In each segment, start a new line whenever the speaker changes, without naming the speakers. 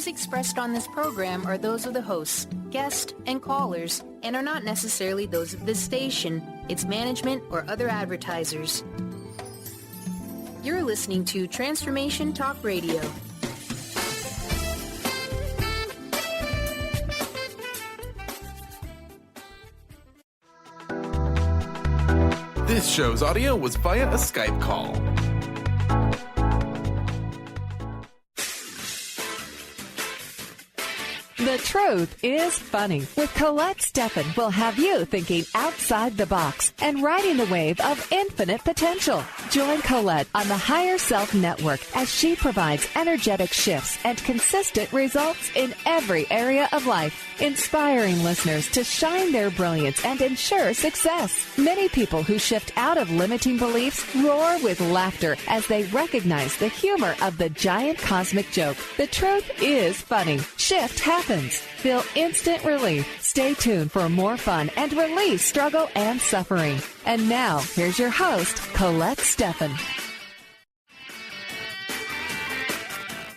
views expressed on this program are those of the hosts, guests, and callers, and are not necessarily those of this station, its management, or other advertisers. You're listening to Transformation Talk Radio.
This show's audio was via a Skype call.
The Truth is Funny with Colette Steffen will have you thinking outside the box and riding the wave of infinite potential. Join Colette on the Higher Self Network as she provides energetic shifts and consistent results in every area of life, inspiring listeners to shine their brilliance and ensure success. Many people who shift out of limiting beliefs roar with laughter as they recognize the humor of the giant cosmic joke. The truth is funny. Shift happens. Feel instant relief. Stay tuned for more fun and release struggle and suffering. And now, here's your host, Colette Steffen.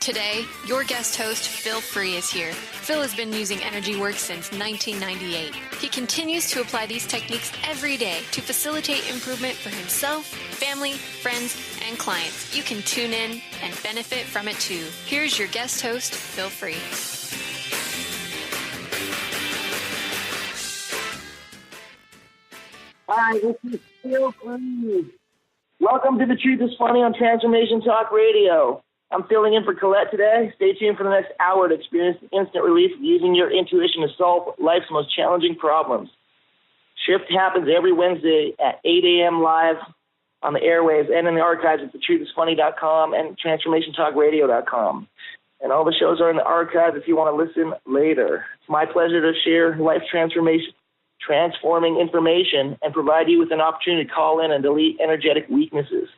Today, your guest host, Phil Free, is here. Phil has been using energy work since 1998. He continues to apply these techniques every day to facilitate improvement for himself, family, friends, and clients. You can tune in and benefit from it too. Here's your guest host, Phil Free.
Hi, this is Phil Free. Welcome to The Truth is Funny on Transformation Talk Radio. I'm filling in for Colette today. Stay tuned for the next hour to experience instant relief using your intuition to solve life's most challenging problems. Shift happens every Wednesday at 8 a.m. live on the airwaves and in the archives at thetruthисfunny.com and transformationtalkradio.com. And all the shows are in the archive if you want to listen later. It's my pleasure to share life transforming information and provide you with an opportunity to call in and delete energetic weaknesses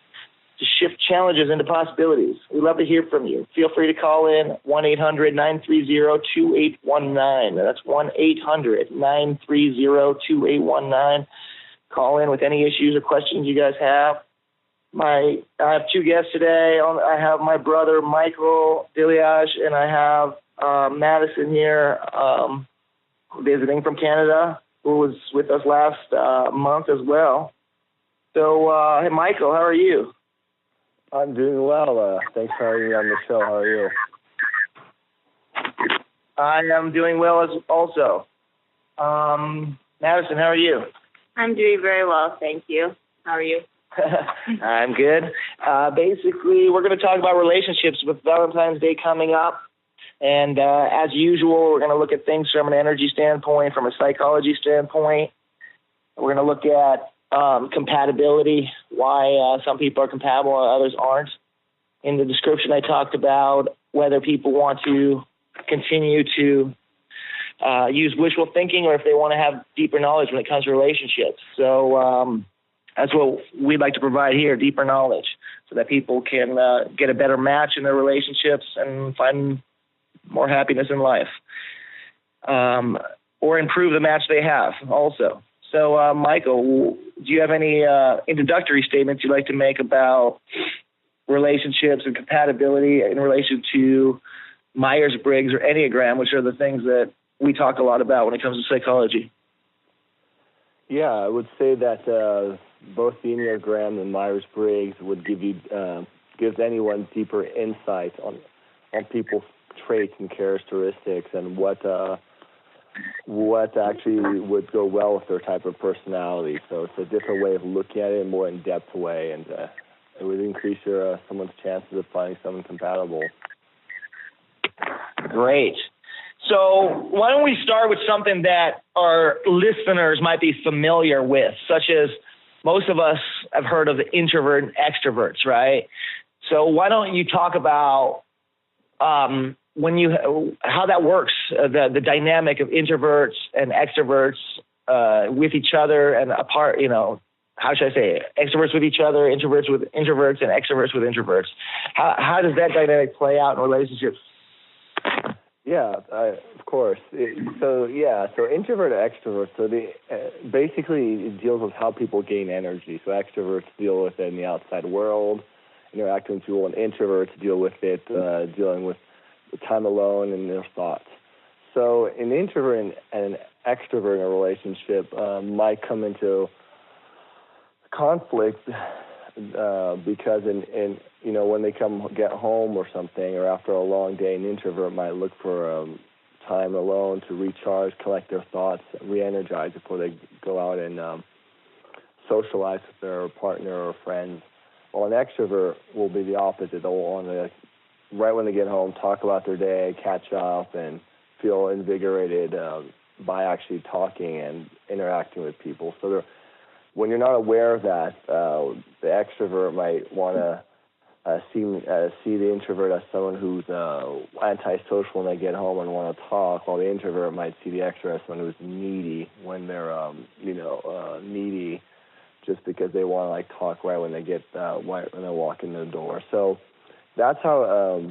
to shift challenges into possibilities. We'd love to hear from you. Feel free to call in 1-800-930-2819. That's 1-800-930-2819. Call in with any issues or questions you guys have. I have two guests today. I have my brother, Michel Deleage, and I have Madison here visiting from Canada, who was with us last month as well. So, hey, Michel, how are you?
I'm doing well. Thanks for having me on the show. How are you?
I am doing well as also. Madison, how are you?
I'm doing very well, thank you. How are you?
I'm good. Basically, we're going to talk about relationships with Valentine's Day coming up. And as usual, we're going to look at things from an energy standpoint, from a psychology standpoint. We're going to look at compatibility, why some people are compatible and others aren't. In the description, I talked about whether people want to continue to use wishful thinking or if they want to have deeper knowledge when it comes to relationships. So that's what we'd like to provide here, deeper knowledge, so that people can get a better match in their relationships and find more happiness in life, or improve the match they have also. So, Michel, do you have any introductory statements you'd like to make about relationships and compatibility in relation to Myers-Briggs or Enneagram, which are the things that we talk a lot about when it comes to psychology?
Yeah, I would say that both the Enneagram and Myers-Briggs would gives anyone deeper insight on people's traits and characteristics and what actually would go well with their type of personality. So it's a different way of looking at it, a more in-depth way, and it would increase someone's chances of finding someone compatible.
Great. So why don't we start with something that our listeners might be familiar with, such as most of us have heard of the introvert and extroverts, right? So why don't you talk about how that works, the dynamic of introverts and extroverts with each other and apart, how should I say it? Extroverts with each other, introverts with introverts, and extroverts with introverts. How does that dynamic play out in relationships?
Yeah, of course. So introvert and extrovert. So basically it deals with how people gain energy. So extroverts deal with it in the outside world, interacting with people, and introverts deal with it, dealing with time alone and their thoughts. So an introvert and an extrovert in a relationship might come into conflict because in when they get home or something, or after a long day, an introvert might look for time alone to recharge, collect their thoughts, re-energize before they go out and socialize with their partner or friends. While an extrovert will be the opposite. They'll want to, right when they get home, talk about their day, catch up, and feel invigorated by actually talking and interacting with people. So when you're not aware of that, the extrovert might want to see the introvert as someone who's antisocial when they get home and want to talk, while the introvert might see the extrovert as someone who's needy when they're needy just because they want to talk right when they when they walk in the door. So that's how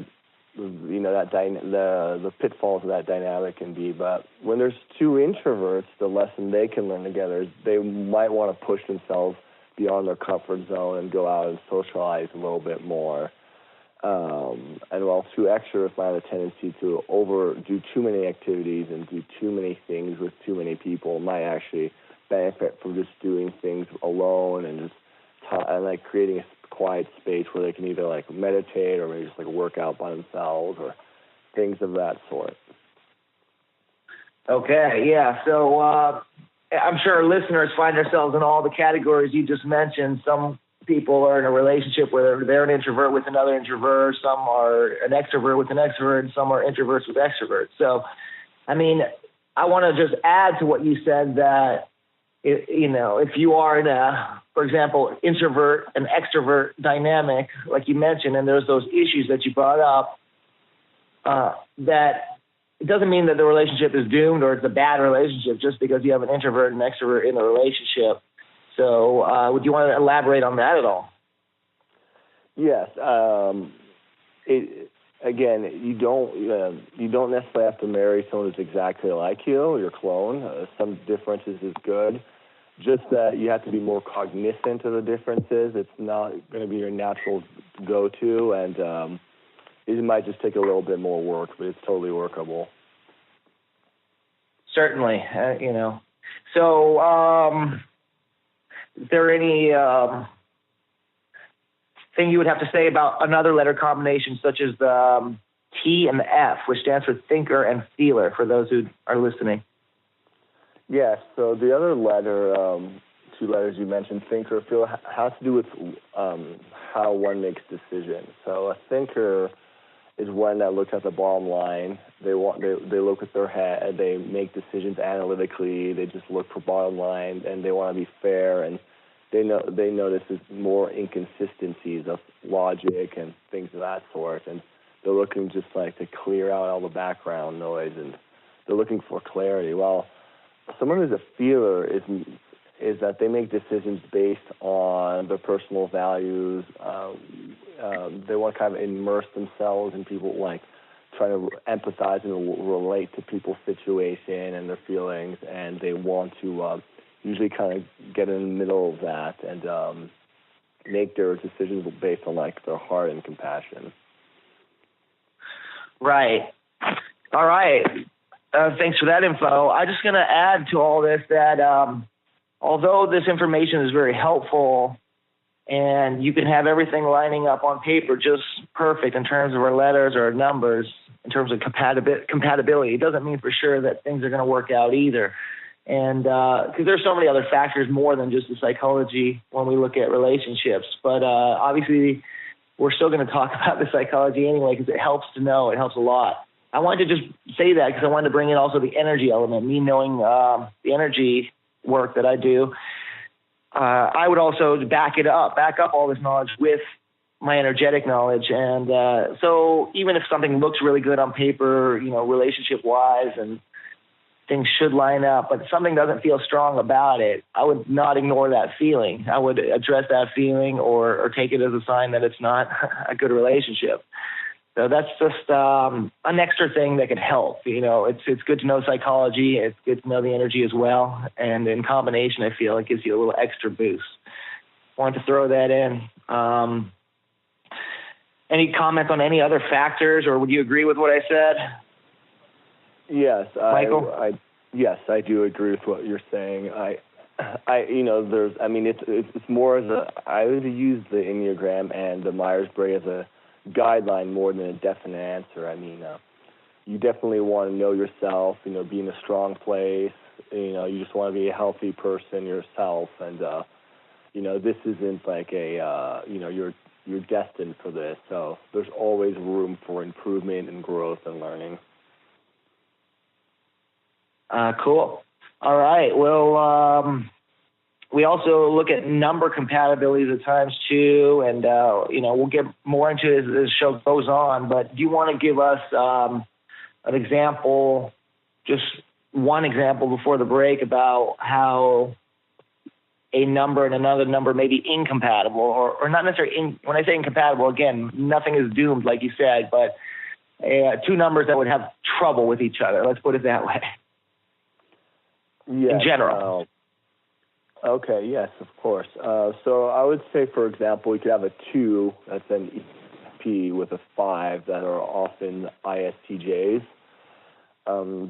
the pitfalls of that dynamic can be. But when there's two introverts, the lesson they can learn together is they might want to push themselves beyond their comfort zone and go out and socialize a little bit more. And while two extroverts might have a tendency to overdo too many activities and do too many things with too many people, might actually benefit from just doing things alone and just creating a quiet space where they can either meditate or maybe just work out by themselves or things of that sort.
Okay, yeah. So I'm sure our listeners find themselves in all the categories you just mentioned. Some people are in a relationship where they're an introvert with another introvert. Some are an extrovert with an extrovert, and some are introverts with extroverts. So, I mean, I want to just add to what you said that, if you are in a, for example, introvert and extrovert dynamic, like you mentioned, and there's those issues that you brought up, that it doesn't mean that the relationship is doomed or it's a bad relationship just because you have an introvert and extrovert in a relationship. So would you want to elaborate on that at all?
Yes. You don't necessarily have to marry someone who's exactly like you or your clone. Some differences is good. Just that you have to be more cognizant of the differences. It's not going to be your natural go-to, and it might just take a little bit more work, but it's totally workable.
Certainly, So, is there any thing you would have to say about another letter combination, such as the T and the F, which stands for thinker and feeler, for those who are listening?
Yes, so the other letter, two letters you mentioned, thinker, feeler, has to do with how one makes decisions. So a thinker is one that looks at the bottom line. They look at their head. They make decisions analytically. They just look for bottom line, and they want to be fair. And they notice more inconsistencies of logic and things of that sort. And they're looking just to clear out all the background noise, and they're looking for clarity. Well, someone who's a feeler is that they make decisions based on their personal values. They want to kind of immerse themselves in people, trying to empathize and relate to people's situation and their feelings, and they want to usually kind of get in the middle of that and make their decisions based on their heart and compassion. Right.
All right. Thanks for that info. I'm just going to add to all this that although this information is very helpful and you can have everything lining up on paper just perfect in terms of our letters or our numbers, in terms of compatibility, it doesn't mean for sure that things are going to work out either. And because there's so many other factors more than just the psychology when we look at relationships. But obviously, we're still going to talk about the psychology anyway because it helps to know. It helps a lot. I wanted to just say that because I wanted to bring in also the energy element, me knowing the energy work that I do. I would also back up all this knowledge with my energetic knowledge. And so even if something looks really good on paper, relationship-wise, and things should line up, but something doesn't feel strong about it, I would not ignore that feeling. I would address that feeling or take it as a sign that it's not a good relationship. So that's just an extra thing that could help. It's good to know psychology. It's good to know the energy as well. And in combination, I feel it gives you a little extra boost. Wanted to throw that in. Any comments on any other factors, or would you agree with what I said?
Yes,
Michael?
Yes, I do agree with what you're saying. It's more as I would use the Enneagram and the Myers-Briggs as a guideline more than a definite answer. I mean, you definitely want to know yourself, be in a strong place. You just want to be a healthy person yourself, and this isn't like you're destined for this. So there's always room for improvement and growth and learning.
Cool. All right. Well, we also look at number compatibilities at times too, and we'll get more into it as the show goes on. But do you want to give us an example, just one example before the break, about how a number and another number may be incompatible, or not necessarily? When I say incompatible, again, nothing is doomed, like you said, but two numbers that would have trouble with each other. Let's put it that way.
Yes,
in general.
Okay, yes, of course. So I would say, for example, you could have a 2 that's an EP with a 5 that are often ISTJs. So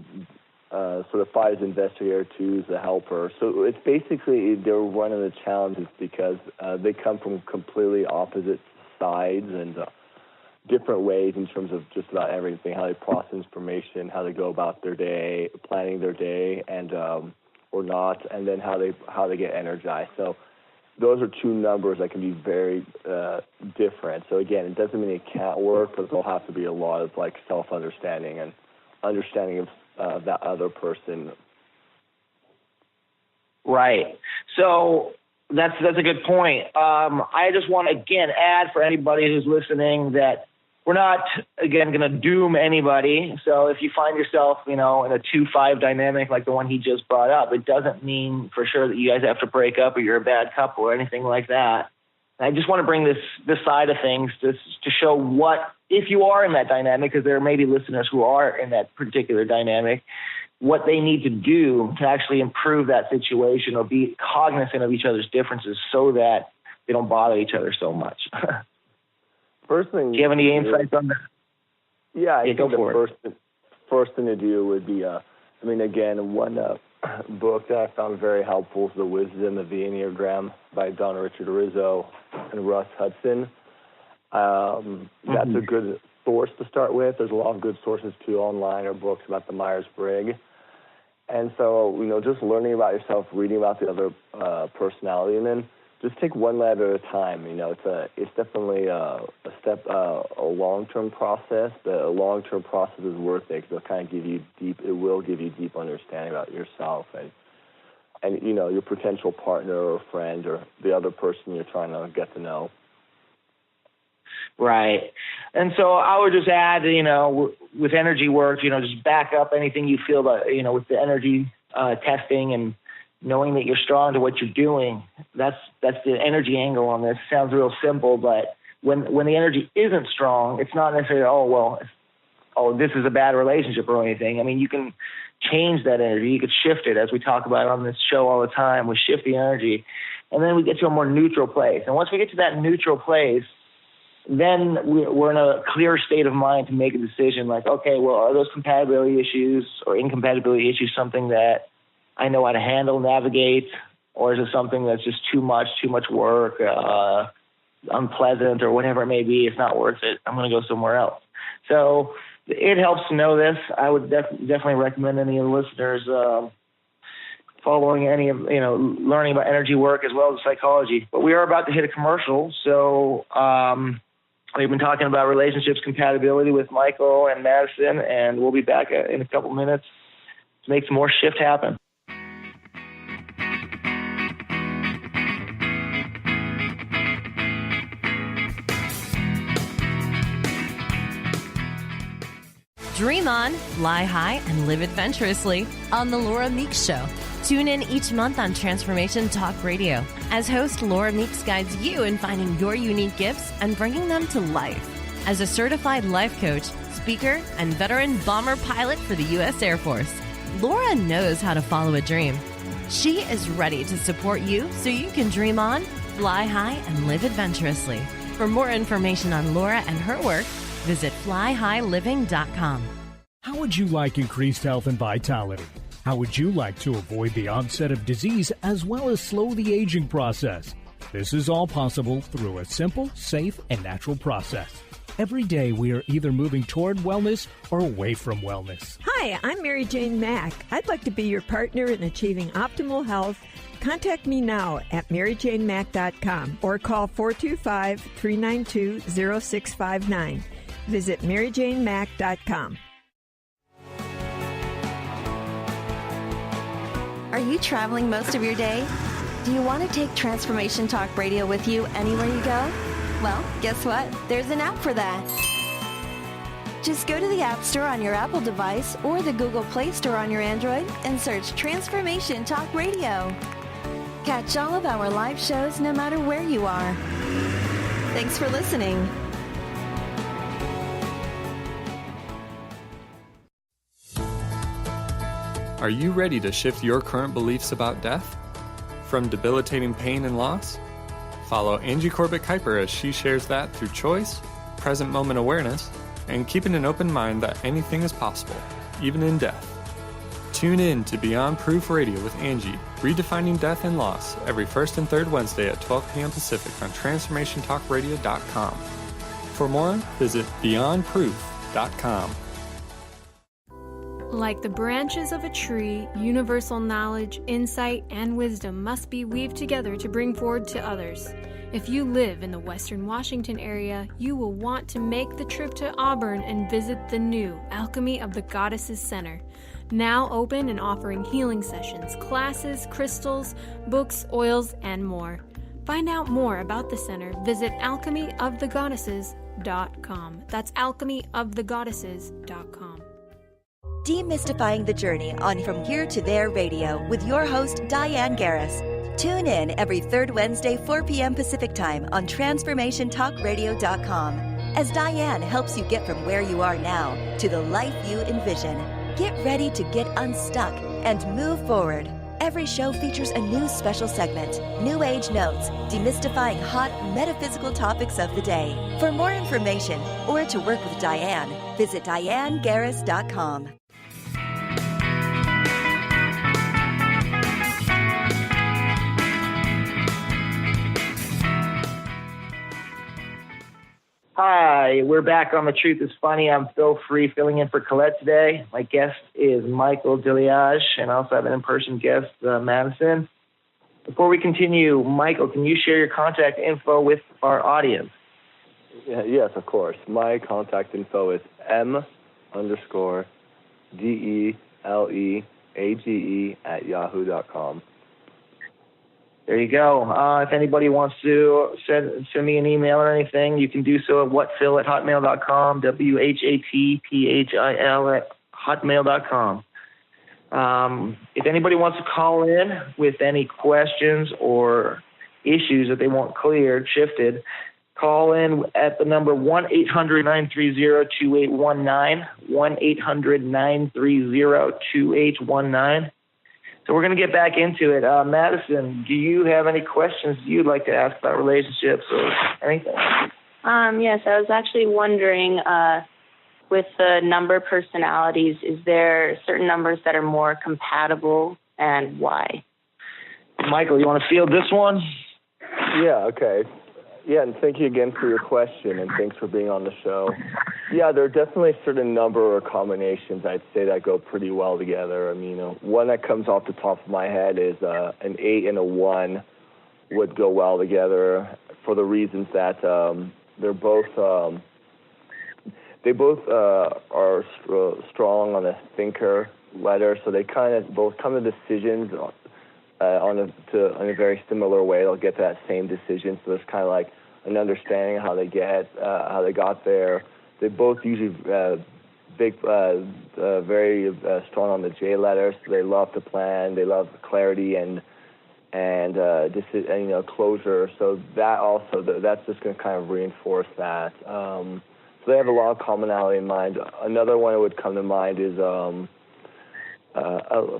the 5 is investigator, 2 is the helper. So it's basically they're one of the challenges because they come from completely opposite sides and different ways in terms of just about everything, how they process information, how they go about their day, planning their day, and or not, and then how they get energized. So those are two numbers that can be very different. So again, it doesn't mean it can't work, but there'll have to be a lot of like self-understanding and understanding of that other person.
Right. So that's a good point. I just want to again add for anybody who's listening that we're not, again, going to doom anybody. So if you find yourself, in a 2-5 dynamic like the one he just brought up, it doesn't mean for sure that you guys have to break up or you're a bad couple or anything like that. I just want to bring this side of things to show what, if you are in that dynamic, because there may be listeners who are in that particular dynamic, what they need to do to actually improve that situation or be cognizant of each other's differences so that they don't bother each other so much.
First thing,
do you have any insights on that?
Yeah, I think the first thing to do would be, again, one book that I found very helpful is The Wisdom of the Enneagram by Don Richard Rizzo and Russ Hudson. That's a good source to start with. There's a lot of good sources, too, online or books about the Myers-Briggs. And so, just learning about yourself, reading about the other personality, and then just take one letter at a time. It's definitely a long-term process. The long-term process is worth it because it will give you deep understanding about yourself and your potential partner or friend or the other person you're trying to get to know.
Right. And so I would just add, with energy work, just back up anything you feel about, with the energy testing and knowing that you're strong to what you're doing. That's the energy angle on this. Sounds real simple, but when the energy isn't strong, it's not necessarily, this is a bad relationship or anything. I mean, you can change that energy. You could shift it, as we talk about on this show all the time. We shift the energy, and then we get to a more neutral place. And once we get to that neutral place, then we're in a clear state of mind to make a decision like, okay, well, are those compatibility issues or incompatibility issues something that I know how to handle, navigate, or is it something that's just too much work, unpleasant, or whatever it may be? It's not worth it. I'm going to go somewhere else. So it helps to know this. I would definitely recommend any of the listeners following any of, learning about energy work as well as psychology. But we are about to hit a commercial. So we've been talking about relationships compatibility with Michael and Madison, and we'll be back in a couple minutes to make some more shift happen.
Dream on, fly high, and live adventurously on The Laura Meeks Show. Tune in each month on Transformation Talk Radio as host Laura Meeks guides you in finding your unique gifts and bringing them to life. As a certified life coach, speaker, and veteran bomber pilot for the U.S. Air Force, Laura knows how to follow a dream. She is ready to support you so you can dream on, fly high, and live adventurously. For more information on Laura and her work, visit flyhighliving.com.
How would you like increased health and vitality? How would you like to avoid the onset of disease as well as slow the aging process? This is all possible through a simple, safe, and natural process. Every day we are either moving toward wellness or away from wellness.
Hi, I'm Mary Jane Mack. I'd like to be your partner in achieving optimal health. Contact me now at maryjanemack.com or call 425-392-0659. Visit maryjanemack.com.
Are you traveling most of your day? Do you want to take Transformation Talk Radio with you anywhere you go? Well, guess what? There's an app for that. Just go to the App Store on your Apple device or the Google Play Store on your Android and search Transformation Talk Radio. Catch all of our live shows no matter where you are. Thanks for listening.
Are you ready to shift your current beliefs about death? From debilitating pain and loss? Follow Angie Corbett-Kuiper as she shares that through choice, present moment awareness, and keeping an open mind that anything is possible, even in death. Tune in to Beyond Proof Radio with Angie, redefining death and loss, every first and third Wednesday at 12 p.m. Pacific on TransformationTalkRadio.com. For more, visit BeyondProof.com.
Like the branches of a tree, universal knowledge, insight, and wisdom must be weaved together to bring forward to others. If you live in the Western Washington area, you will want to make the trip to Auburn and visit the new Alchemy of the Goddesses Center. Now open and offering healing sessions, classes, crystals, books, oils, and more. Find out more about the center. Visit alchemyofthegoddesses.com. That's alchemyofthegoddesses.com.
Demystifying the journey on From Here to There Radio with your host, Diane Garris. Tune in every third Wednesday, 4 p.m. Pacific Time on TransformationTalkRadio.com as Diane helps you get from where you are now to the life you envision. Get ready to get unstuck and move forward. Every show features a new special segment, New Age Notes, demystifying hot metaphysical topics of the day. For more information or to work with Diane, visit DianeGarris.com.
Hi, we're back on The Truth is Funny. I'm Phil Free, filling in for Colette today. My guest is Michel Deleage, and I also have an in-person guest, Madison. Before we continue, Michel, can you share your contact info with our audience?
Yes, of course. My contact info is m_DELEAGE@yahoo.com.
There you go. If anybody wants to send me an email or anything, you can do so at whatphil@hotmail.com, WHATPHIL@hotmail.com. If anybody wants to call in with any questions or issues that they want cleared, shifted, call in at the number 1-800-930-2819, 1-800-930-2819. So we're going to get back into it. Madison, do you have any questions you'd like to ask about relationships or anything?
Yes, I was actually wondering, with the number personalities, is there certain numbers that are more compatible and why?
Michel, you want to field this one?
Yeah, okay. Yeah, and thank you again for your question, and thanks for being on the show. Yeah, there are definitely a certain number or combinations I'd say that go pretty well together. I mean, one that comes off the top of my head is an 8 and a 1 would go well together for the reasons that they both are strong on a thinker letter, so they kind of both come to decisions in a very similar way. They'll get to that same decision, so there's kind of like an understanding of how they got there. They both usually very strong on the J letter, so they love to plan. They love clarity and closure. So that also that's just going to kind of reinforce that. So they have a lot of commonality in mind. Another one that would come to mind is,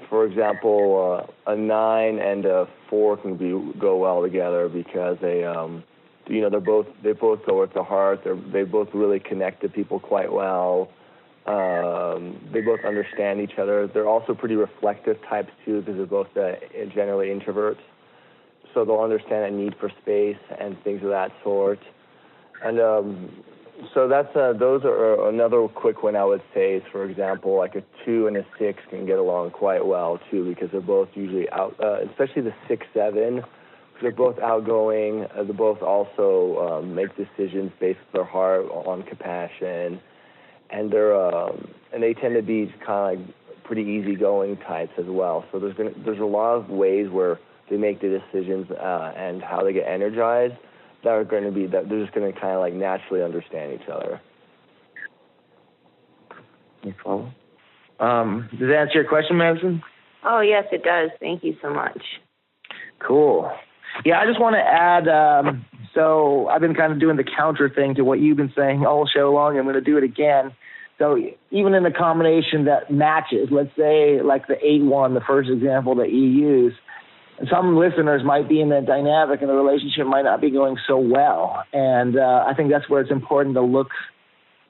for example, a 9 and a 4 can go well together because they both go with the heart. They both really connect to people quite well. They both understand each other. They're also pretty reflective types too, because they're both generally introverts. So they'll understand a need for space and things of that sort. And so those are another quick one I would say is, for example, like a 2 and a 6 can get along quite well too, because they're both usually out, especially the 6-7. They're both outgoing. They both also make decisions based on their heart, on compassion, and they tend to be kind of like pretty easygoing types as well. So there's a lot of ways where they make the decisions and how they get energized that are going to be that they're just going to kind of like naturally understand each other.
Does that answer your question, Madison?
Oh, yes, it does. Thank you so much.
Cool. Yeah, I just want to add, so I've been kind of doing the counter thing to what you've been saying all show long. I'm going to do it again. So even in the combination that matches, let's say like the 8-1, the first example that you use, some listeners might be in that dynamic and the relationship might not be going so well. And I think that's where it's important to look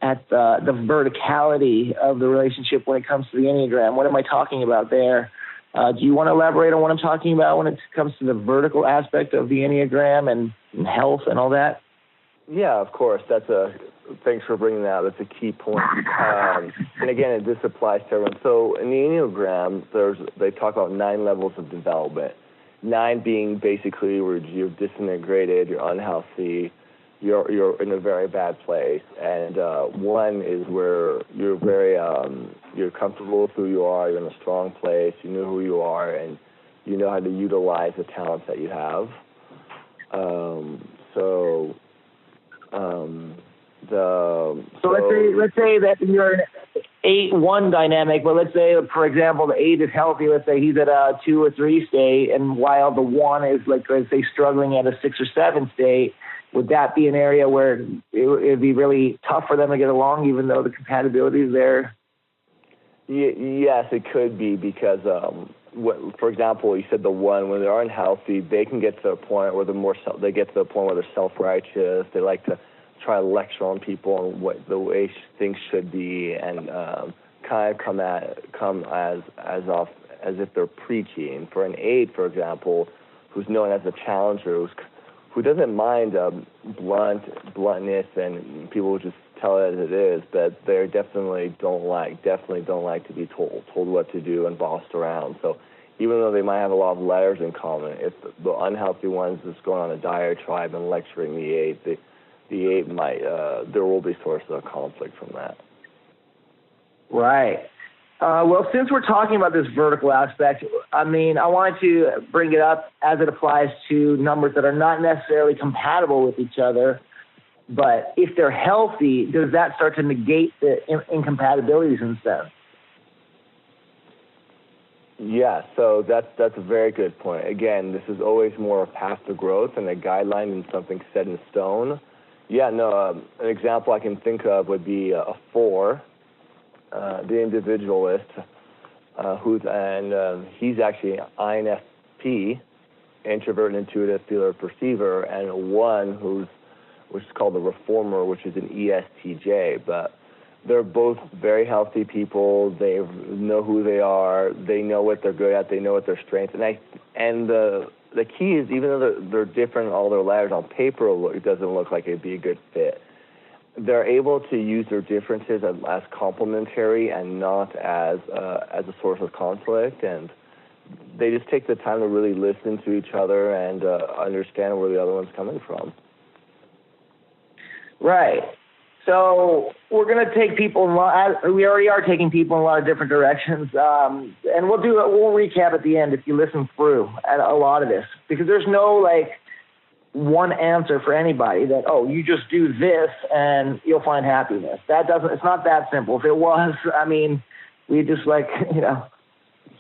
at the verticality of the relationship when it comes to the Enneagram. What am I talking about there? Do you want to elaborate on what I'm talking about when it comes to the vertical aspect of the Enneagram and health and all that?
Yeah, of course. Thanks for bringing that up. That's a key point. And again, this applies to everyone. So in the Enneagram, they talk about 9 levels of development. 9 being basically where you're disintegrated, you're unhealthy, you're in a very bad place, and 1 is where you're very you're comfortable with who you are, you're in a strong place, you know who you are, and you know how to utilize the talents that you have.
Let's say that you're in an 8-1 dynamic, but let's say, for example, the 8 is healthy. Let's say he's at a 2 or 3 state, and while the 1 is, like, let's say, struggling at a 6 or 7 state. Would that be an area where it would be really tough for them to get along, even though the compatibility is there?
Yes, it could be, because, for example, you said the 1, when they're unhealthy, they can get to a point where they're self-righteous. They like to try to lecture on people on what the way things should be, and kind of come as if they're preaching. For an 8, for example, who's known as a challenger, who doesn't mind bluntness and people just tell it as it is, but they definitely don't like to be told what to do and bossed around. So even though they might have a lot of letters in common, if the unhealthy one's just going on a diatribe and lecturing the 8, the 8 might there will be sources of conflict from that.
Right. Well, since we're talking about this vertical aspect, I wanted to bring it up as it applies to numbers that are not necessarily compatible with each other, but if they're healthy, does that start to negate the incompatibilities in a sense?
Yeah, so that's a very good point. Again, this is always more a path to growth and a guideline than something set in stone. Yeah, no, an example I can think of would be a 4. The individualist, he's actually INFP, introvert, intuitive, feeler, perceiver, and 1 which is called the reformer, which is an ESTJ. But they're both very healthy people. They know who they are. They know what they're good at. They know what their strengths. And the key is, even though they're different, all their letters on paper, it doesn't look like it'd be a good fit. They're able to use their differences as complementary and not as a source of conflict, and they just take the time to really listen to each other and understand where the other one's coming from.
Right. So we're going to take people, we already are taking people in a lot of different directions, and we'll recap at the end if you listen through at a lot of this, because there's no one answer for anybody that, you just do this and you'll find happiness. It's not that simple. If it was, we just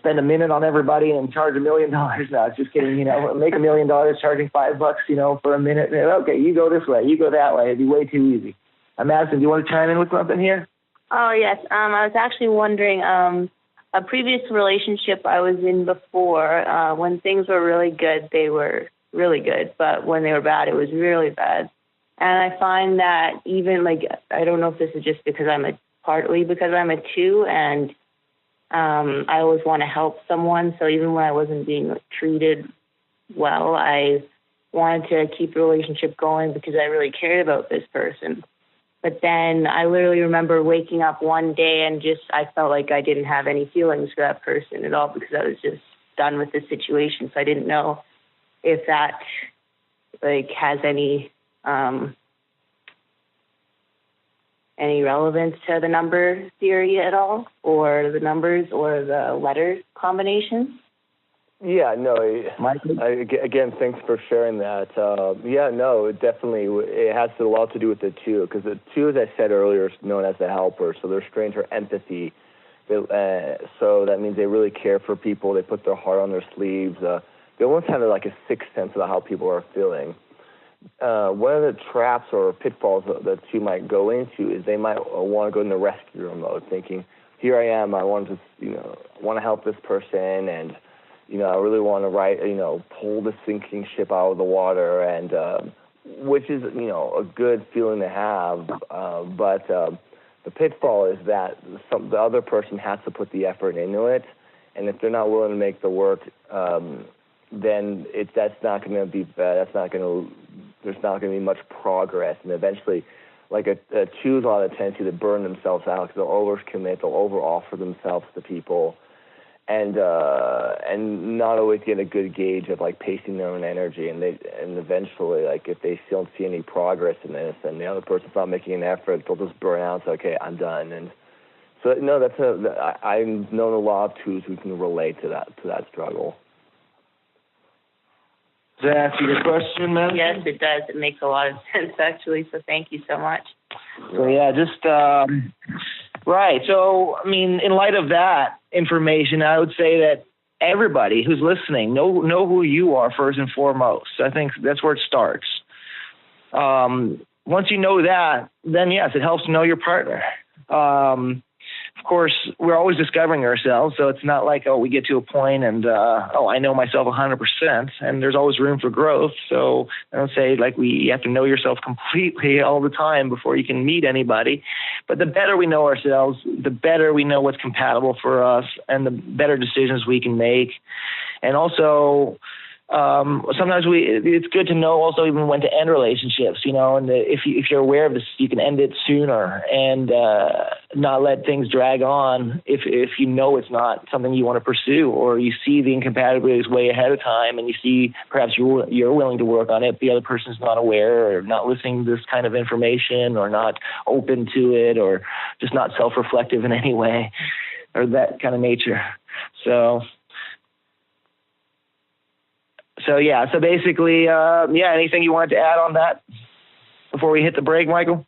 spend a minute on everybody and charge $1 million. No, just kidding. Make $1 million charging $5, for a minute. Okay, you go this way, you go that way. It'd be way too easy. Madison, do you want to chime in with something here?
Oh, yes. I was actually wondering, a previous relationship I was in before, when things were really good, they were really good. But when they were bad, it was really bad. And I find that even, like, I don't know if this is just because partly because I'm a 2, and I always want to help someone. So even when I wasn't being treated well, I wanted to keep the relationship going because I really cared about this person. But then I literally remember waking up one day and I felt like I didn't have any feelings for that person at all because I was just done with the situation. So I didn't know if that, like, has any relevance to the number theory at all, or the numbers or the letter combinations.
Yeah, no, again, thanks for sharing that. It definitely, it has a lot to do with the 2, because the 2, as I said earlier, is known as the helper, so they're trained for empathy. So that means they really care for people. They put their heart on their sleeves. They almost have like a sixth sense of how people are feeling. One of the traps or pitfalls that 2 might go into is they might want to go into rescue mode, thinking, here I am, I want to help this person, and I really want to pull the sinking ship out of the water, and which is, a good feeling to have. But the pitfall is that the other person has to put the effort into it, and if they're not willing to make the work, then there's not going to be much progress, and eventually, like a 2 has a lot of tendency to burn themselves out because they'll overcommit, they'll overoffer themselves to people. And not always get a good gauge of like pacing their own energy, and eventually, like, if they don't see any progress in this, and the other person's not making an effort, they'll just burn out. So, okay, I'm done. And so no, I've known a lot of 2s who can relate to that struggle.
Does that answer your question, man?
Yes, it does. It makes a lot of sense, actually. So thank you so much.
So yeah, right. So, I mean, in light of that information, I would say that everybody who's listening know who you are first and foremost. I think that's where it starts. Once you know that, then yes, it helps to know your partner. Of course, we're always discovering ourselves, so it's not like, we get to a point and, I know myself 100%, and there's always room for growth. So I don't say, like, you have to know yourself completely all the time before you can meet anybody. But the better we know ourselves, the better we know what's compatible for us, and the better decisions we can make. And also, sometimes it's good to know also even when to end relationships, and if you're aware of this, you can end it sooner and not let things drag on if you know it's not something you want to pursue, or you see the incompatibilities way ahead of time, and you see perhaps you're willing to work on it, the other person's not aware or not listening to this kind of information, or not open to it, or just not self-reflective in any way, or that kind of nature. So basically, anything you wanted to add on that before we hit the break, Michael?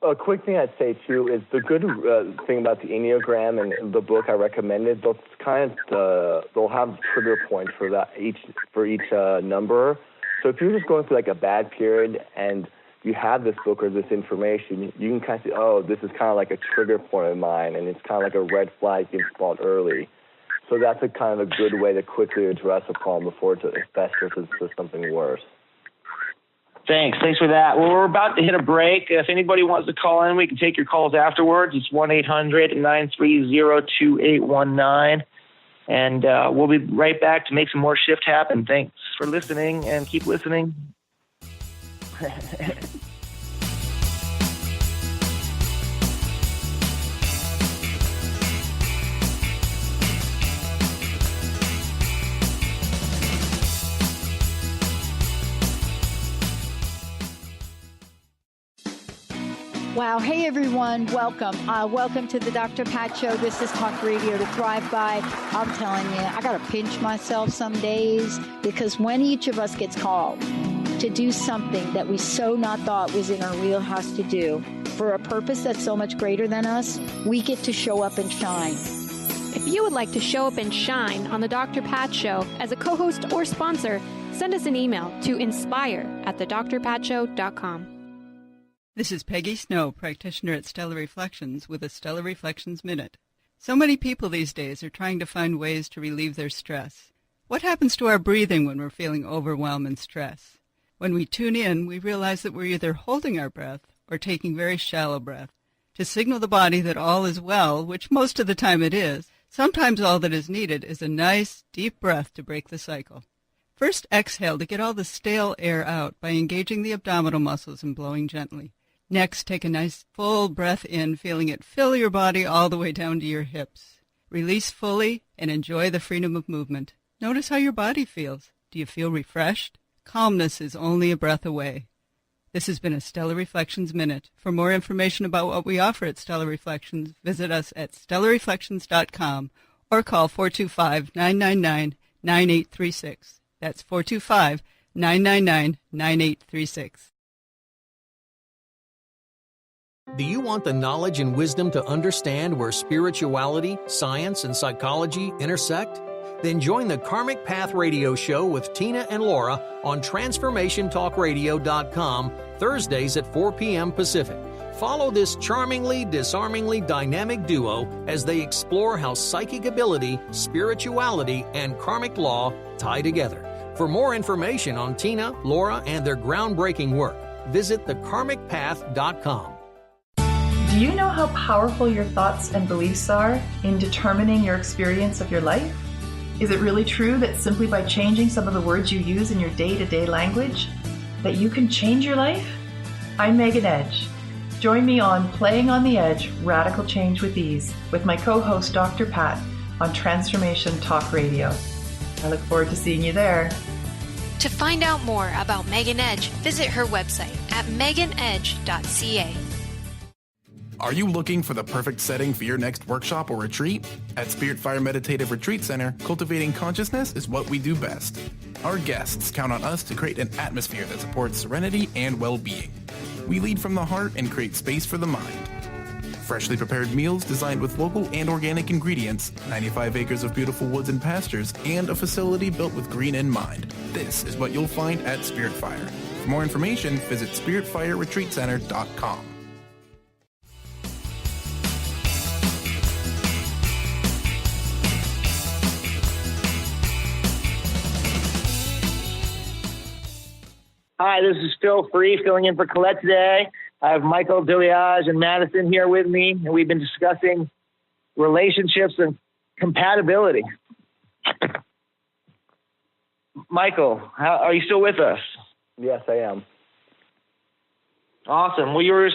A quick thing I'd say, too, is the good thing about the Enneagram and the book I recommended, they'll have trigger points for each number. So if you're just going through like a bad period and you have this book or this information, you can kind of say, this is kind of like a trigger point of mine, and it's kind of like a red flag you can spot early. So that's a kind of a good way to quickly address a problem before it festers into something worse.
Thanks for that. Well, we're about to hit a break. If anybody wants to call in, we can take your calls afterwards. It's 1-800-930-2819. And we'll be right back to make some more shift happen. Thanks for listening, and keep listening.
Wow. Hey, everyone. Welcome. Welcome to the Dr. Pat Show. This is Talk Radio to Thrive By. I'm telling you, I got to pinch myself some days, because when each of us gets called to do something that we so not thought was in our wheelhouse to do for a purpose that's so much greater than us, we get to show up and shine.
If you would like to show up and shine on the Dr. Pat Show as a co-host or sponsor, send us an email to inspire@thedrpatshow.com.
This is Peggy Snow, practitioner at Stellar Reflections, with a Stellar Reflections Minute. So many people these days are trying to find ways to relieve their stress. What happens to our breathing when we're feeling overwhelm and stress? When we tune in, we realize that we're either holding our breath or taking very shallow breath. To signal the body that all is well, which most of the time it is, sometimes all that is needed is a nice, deep breath to break the cycle. First, exhale to get all the stale air out by engaging the abdominal muscles and blowing gently. Next, take a nice full breath in, feeling it fill your body all the way down to your hips. Release fully and enjoy the freedom of movement. Notice how your body feels. Do you feel refreshed? Calmness is only a breath away. This has been a Stellar Reflections Minute. For more information about what we offer at Stellar Reflections, visit us at stellarreflections.com or call 425-999-9836. That's 425-999-9836.
Do you want the knowledge and wisdom to understand where spirituality, science, and psychology intersect? Then join the Karmic Path Radio Show with Tina and Laura on TransformationTalkRadio.com Thursdays at 4 p.m. Pacific. Follow this charmingly, disarmingly dynamic duo as they explore how psychic ability, spirituality, and karmic law tie together. For more information on Tina, Laura, and their groundbreaking work, visit thekarmicpath.com.
Do you know how powerful your thoughts and beliefs are in determining your experience of your life? Is it really true that simply by changing some of the words you use in your day-to-day language, that you can change your life? I'm Megan Edge. Join me on Playing on the Edge, Radical Change with Ease, with my co-host Dr. Pat on Transformation Talk Radio. I look forward to seeing you there.
To find out more about Megan Edge, visit her website at meganedge.ca.
Are you looking for the perfect setting for your next workshop or retreat? At Spirit Fire Meditative Retreat Center, cultivating consciousness is what we do best. Our guests count on us to create an atmosphere that supports serenity and well-being. We lead from the heart and create space for the mind. Freshly prepared meals designed with local and organic ingredients, 95 acres of beautiful woods and pastures, and a facility built with green in mind. This is what you'll find at Spirit Fire. For more information, visit spiritfireretreatcenter.com.
Hi, this is Phil Free filling in for Colette today. I have Michel Deleage and Madison here with me, and we've been discussing relationships and compatibility. Michael, are you still with us?
Yes, I am.
Awesome. Well, we were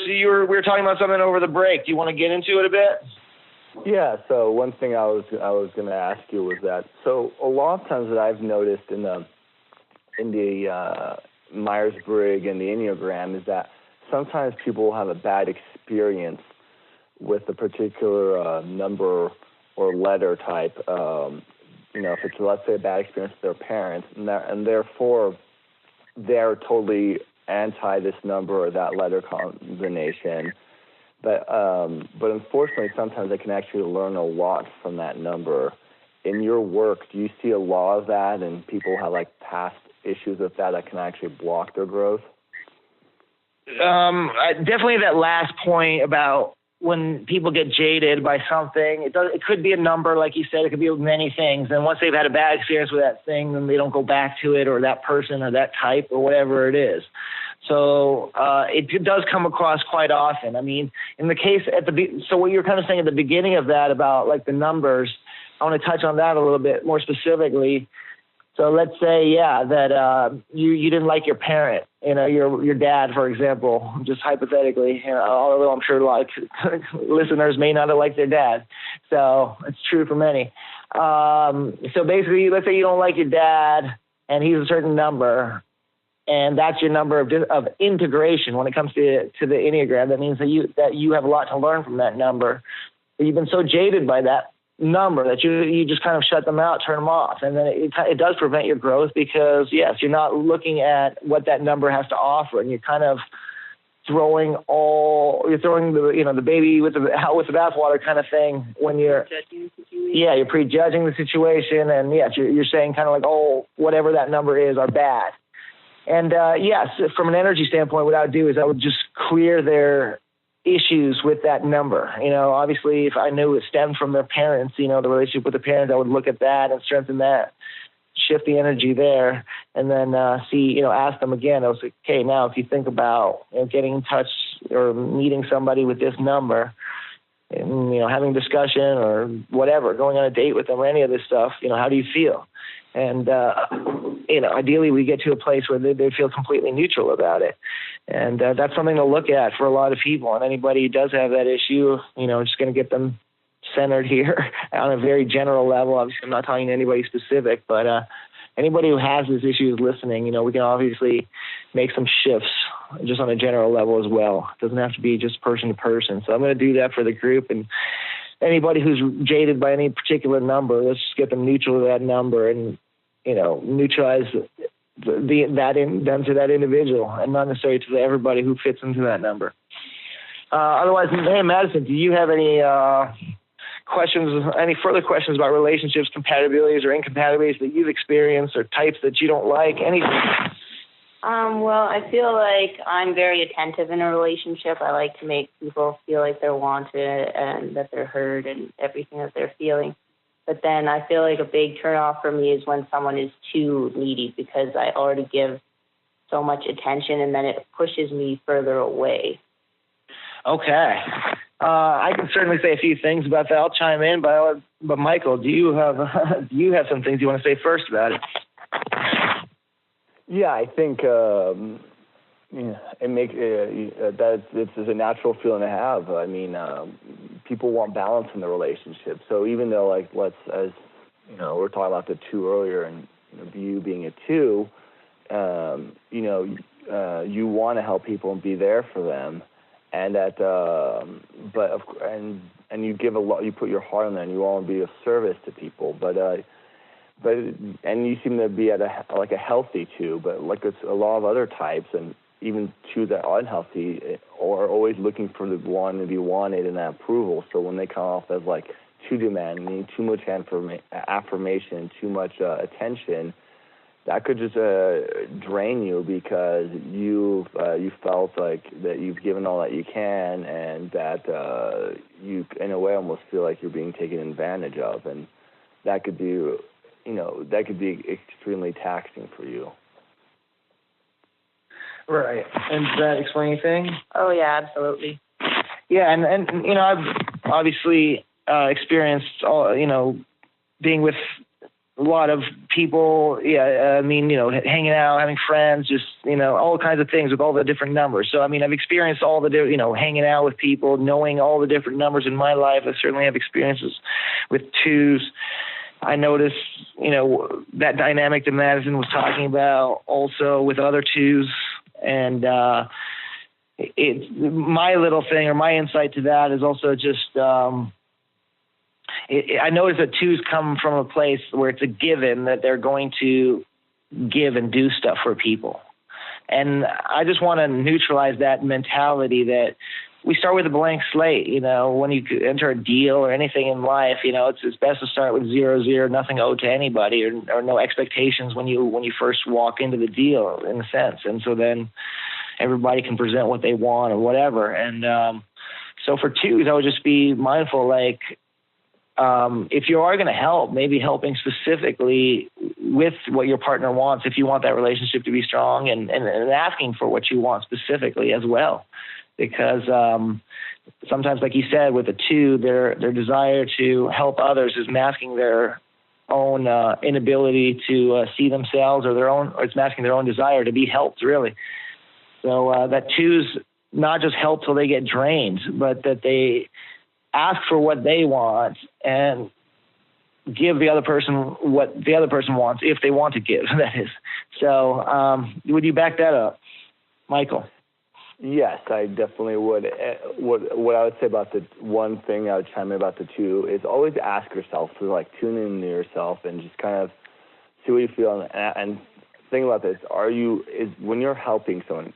talking about something over the break. Do you want to get into it a bit?
Yeah. So one thing I was going to ask you was that. So a lot of times that I've noticed in the Myers-Briggs and the Enneagram is that sometimes people have a bad experience with a particular number or letter type. If it's, let's say, a bad experience with their parents, and therefore they're totally anti this number or that letter combination. But unfortunately, sometimes they can actually learn a lot from that number. In your work, do you see a lot of that, and people have past issues with that can actually block their growth?
Definitely that last point about when people get jaded by something. It could be a number, like you said. It could be many things. And once they've had a bad experience with that thing, then they don't go back to it or that person or that type or whatever it is. So it does come across quite often. I mean, in the case so what you're kind of saying at the beginning of that about the numbers, I want to touch on that a little bit more specifically. So let's say, that you didn't like your parent, your dad, for example, just hypothetically, although I'm sure a lot of listeners may not have liked their dad. So it's true for many. So basically, let's say you don't like your dad and he's a certain number, and that's your number of integration when it comes to the Enneagram. That means that you have a lot to learn from that number. But you've been so jaded by that number that you just kind of shut them out, turn them off, and then it does prevent your growth because yes, you're not looking at what that number has to offer, and you're kind of throwing the baby with the bathwater kind of thing when you're prejudging the situation, and yes, you're saying kind of whatever that number is are bad. And yes, from an energy standpoint, what I would do is I would just clear their issues with that number. Obviously, if I knew it stemmed from their parents, the relationship with the parents, I would look at that and strengthen that shift the energy there, and then ask them again. I was like, okay, now if you think about getting in touch or meeting somebody with this number, and, having a discussion or whatever, going on a date with them or any of this stuff, how do you feel? And, ideally we get to a place where they feel completely neutral about it. And that's something to look at for a lot of people. And anybody who does have that issue, just going to get them centered here on a very general level. Obviously, I'm not talking to anybody specific, but anybody who has this issue is listening. We can obviously make some shifts just on a general level as well. It doesn't have to be just person to person. So I'm going to do that for the group. And anybody who's jaded by any particular number, let's just get them neutral to that number and, neutralize them to that individual and not necessarily to everybody who fits into that number. Otherwise, hey, Madison, do you have any further questions about relationships, compatibilities or incompatibilities that you've experienced or types that you don't like, anything?
Well, I feel like I'm very attentive in a relationship. I like to make people feel like they're wanted and that they're heard and everything that they're feeling. But then I feel like a big turnoff for me is when someone is too needy, because I already give so much attention and then it pushes me further away. Okay. I can certainly say a few things about that. I'll chime in, but Michael, do you have some things you want to say first about it?
Yeah, I think it makes that it's a natural feeling to have. I mean, people want balance in the relationship. So even though, we're talking about the 2 earlier, and you being a 2, you want to help people and be there for them, and that, and you give a lot, you put your heart in there, and you want to be of service to people, but you seem to be at a healthy 2, but like it's a lot of other types, and even 2 that are unhealthy are always looking for the one to be wanted and that approval. So when they come off as too demanding, too much affirmation, too much attention, that could just drain you, because you felt like that you've given all that you can, and that you in a way almost feel like you're being taken advantage of, and that could be extremely taxing for you.
Right. And does that explain anything?
Oh, yeah, absolutely.
Yeah, and I've obviously experienced being with a lot of people. Yeah, hanging out, having friends, just all kinds of things with all the different numbers. So I've experienced all the hanging out with people, knowing all the different numbers in my life. I certainly have experiences with 2s. I noticed, that dynamic that Madison was talking about also with other 2s. And it's my little thing, or my insight to that is also just I notice that 2s come from a place where it's a given that they're going to give and do stuff for people. And I just want to neutralize that mentality that we start with a blank slate. When you enter a deal or anything in life, it's best to start with 0, nothing owed to anybody, or no expectations when you first walk into the deal, in a sense. And so then everybody can present what they want or whatever. And so for 2s, I would just be mindful, if you are going to help, maybe helping specifically with what your partner wants, if you want that relationship to be strong, and asking for what you want specifically as well. Because sometimes, like you said, with a 2, their desire to help others is masking their own inability to see themselves, or it's masking their own desire to be helped, really. So that 2s not just help till they get drained, but that they ask for what they want and give the other person what the other person wants, if they want to give, that is. So would you back that up, Michael?
Yes, I definitely would. What I would say about the one thing I would chime in about the 2 is always ask yourself, to tune into yourself and just kind of see what you feel, and think about this. When you're helping someone,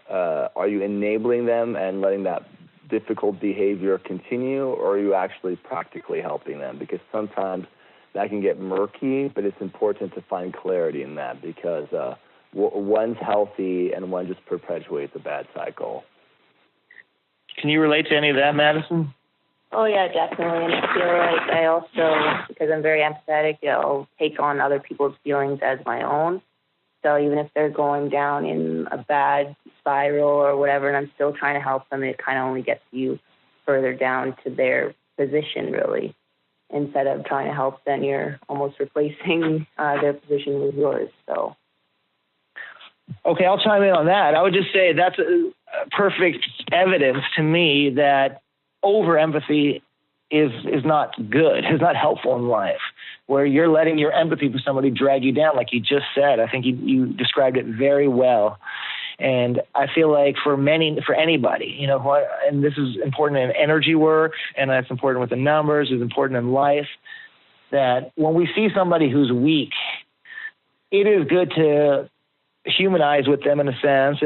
are you enabling them and letting that difficult behavior continue, or are you actually practically helping them? Because sometimes that can get murky, but it's important to find clarity in that, because one's healthy and one just perpetuates a bad cycle.
Can you relate to any of that, Madison?
Oh, yeah, definitely. And I feel like I also, because I'm very empathetic, I'll take on other people's feelings as my own. So even if they're going down in a bad spiral or whatever, and I'm still trying to help them, it kind of only gets you further down to their position, really. Instead of trying to help, then you're almost replacing their position with yours. So.
Okay, I'll chime in on that. I would just say that's a perfect evidence to me that over-empathy is not good, is not helpful in life, where you're letting your empathy for somebody drag you down, like you just said. I think you described it very well. And I feel like for anybody, you know, and this is important in energy work, and that's important with the numbers, it's important in life, that when we see somebody who's weak, it is good to humanize with them in a sense,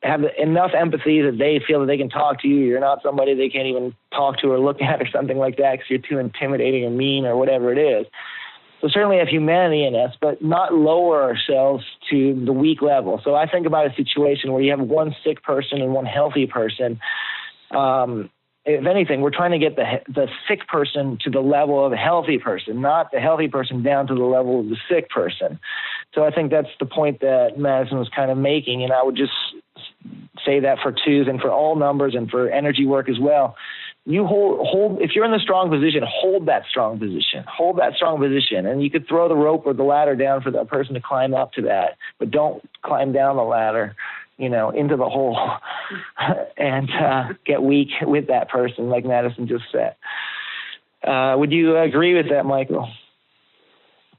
have enough empathy that they feel that they can talk to you. You're not somebody they can't even talk to or look at or something like that because you're too intimidating or mean or whatever it is. So certainly have humanity in us, but not lower ourselves to the weak level. So I think about a situation where you have one sick person and one healthy person. If anything, we're trying to get the sick person to the level of a healthy person, not the healthy person down to the level of the sick person. So I think that's the point that Madison was kind of making, and I would just say that for twos and for all numbers and for energy work as well. You hold if you're in the strong position, hold that strong position, and you could throw the rope or the ladder down for that person to climb up to that, but don't climb down the ladder, into the hole and get weak with that person, like Madison just said. Would you agree with that, Michael?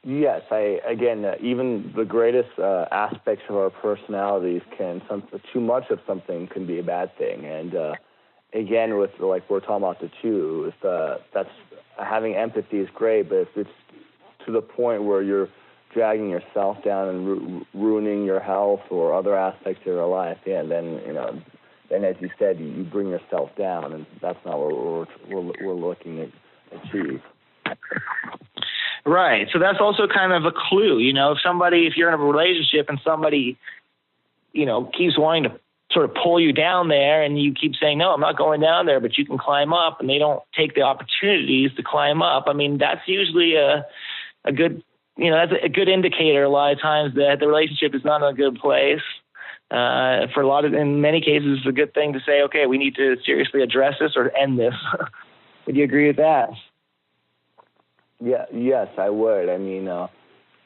Yes, even the greatest aspects of our personalities too much of something can be a bad thing. And again, with like we're talking about the two, that's having empathy is great, but if it's to the point where you're dragging yourself down and ruining your health or other aspects of your life, then as you said, you bring yourself down, and that's not what we're looking to achieve.
Right. So that's also kind of a clue, if you're in a relationship and somebody, keeps wanting to sort of pull you down there and you keep saying, no, I'm not going down there, but you can climb up, and they don't take the opportunities to climb up. I mean, that's usually a good, that's a good indicator a lot of times that the relationship is not in a good place. In many cases, it's a good thing to say, okay, we need to seriously address this or end this. Would you agree with that?
Yeah, yes, I would. I mean,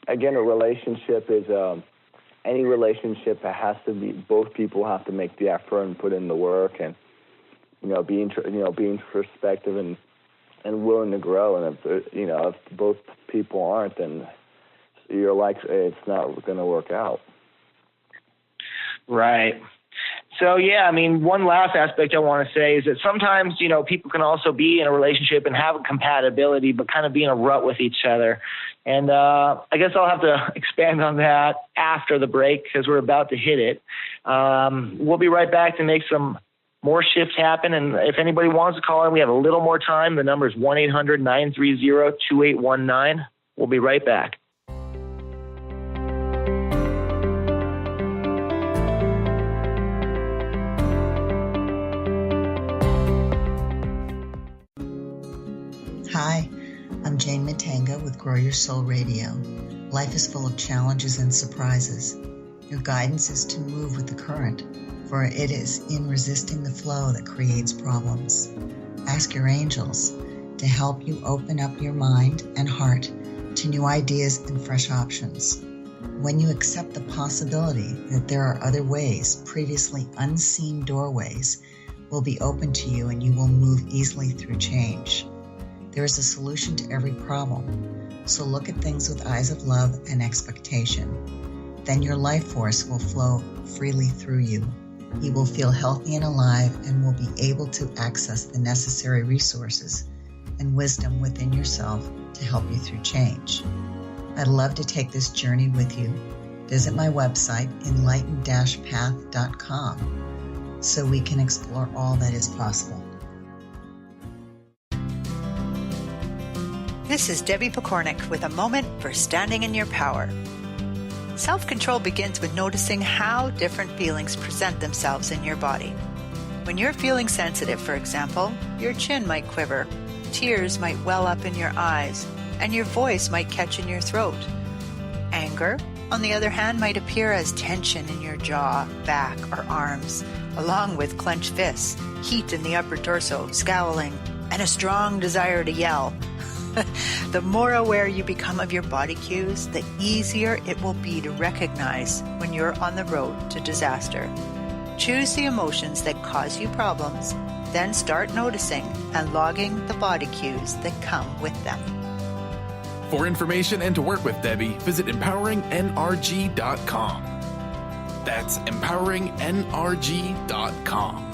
again, a relationship is any relationship that has to be, both people have to make the effort and put in the work, and being introspective and willing to grow. And if both people aren't, then you're like, it's not going to work out.
Right. So, yeah, I mean, one last aspect I want to say is that sometimes, people can also be in a relationship and have a compatibility, but kind of be in a rut with each other. And I guess I'll have to expand on that after the break because we're about to hit it. We'll be right back to make some more shifts happen. And if anybody wants to call in, we have a little more time. The number is 1-800-930-2819. We'll be right back.
Hi, I'm Jane Matanga with Grow Your Soul Radio. Life is full of challenges and surprises. Your guidance is to move with the current, for it is in resisting the flow that creates problems. Ask your angels to help you open up your mind and heart to new ideas and fresh options. When you accept the possibility that there are other ways, previously unseen doorways will be open to you and you will move easily through change. There is a solution to every problem, so look at things with eyes of love and expectation. Then your life force will flow freely through you. You will feel healthy and alive and will be able to access the necessary resources and wisdom within yourself to help you through change. I'd love to take this journey with you. Visit my website, enlightened-path.com, so we can explore all that is possible.
This is Debbie Pokornik with a moment for standing in your power. Self-control begins with noticing how different feelings present themselves in your body. When you're feeling sensitive, for example, your chin might quiver, tears might well up in your eyes, and your voice might catch in your throat. Anger, on the other hand, might appear as tension in your jaw, back, or arms, along with clenched fists, heat in the upper torso, scowling, and a strong desire to yell. The more aware you become of your body cues, the easier it will be to recognize when you're on the road to disaster. Choose the emotions that cause you problems, then start noticing and logging the body cues that come with them.
For information and to work with Debbie, visit empoweringnrg.com. That's empoweringnrg.com.